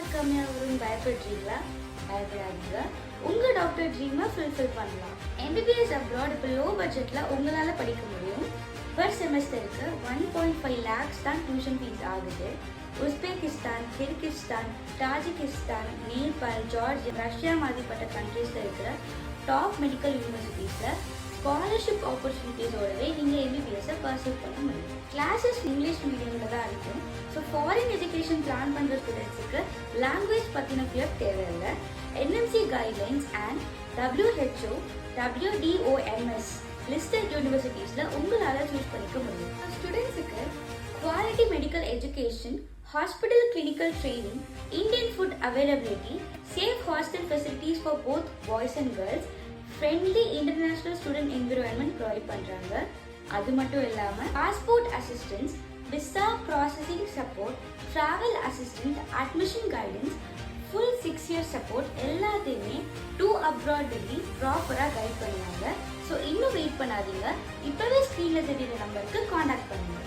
Mark கம்மியாக வரும்னு பயப்படுறீங்களா? பயப்படாதீங்க, உங்கள் டாக்டர் ட்ரீமை ஃபுல்ஃபில் பண்ணலாம். MBBS அப்ராட் இப்போ லோ பட்ஜெட்டில் உங்களால் படிக்க முடியும். பர் செமஸ்டருக்கு 1.5 lakhs தான் டியூஷன் ஃபீஸ் ஆகுது. Uzbekistan, Kyrgyzstan, Tajikistan, Nepal, Georgia, Russia மாதிரிப்பட்ட கண்ட்ரீஸில் இருக்கிற டாப் மெடிக்கல் யூனிவர்சிட்டிஸில் ஸ்காலர்ஷிப் ஆப்பர்ச்சுனிட்டிஸோடவே நீங்கள் MBBS பர்சூ பண்ண முடியும். கிளாஸஸ் இங்கிலீஷ் மீடியமில் தான் இருக்கும். ஸோ ஃபாரின் எஜுகேஷன் பிளான் பண்ணுற ஸ்டூடெண்ட்ஸுக்கு லாங்குவேஜ் பற்றின ஃபியர் தேவையில்லை. NMC guidelines and WHO, WDOMS listed யூனிவர்சிட்டிஸில் உங்களால் சூஸ் பண்ணிக்க முடியும். ஸ்டூடெண்ட்ஸுக்கு quality medical education, hospital clinical training, Indian food availability, safe hostel facilities for both boys and girls, friendly international student environment provide பண்ணுறாங்க. அது மட்டும் இல்லாமல் passport assistance, visa processing support, travel assistant, admission guidance, full 6 year support எல்லாத்தையுமே to abroad degree ப்ராப்பராக guide பண்ணுவாங்க. So இன்னும் wait பண்ணாதீங்க, இப்போவே ஸ்க்ரீனில் தெரியுற நம்பருக்கு காண்டாக்ட் பண்ணுங்கள்.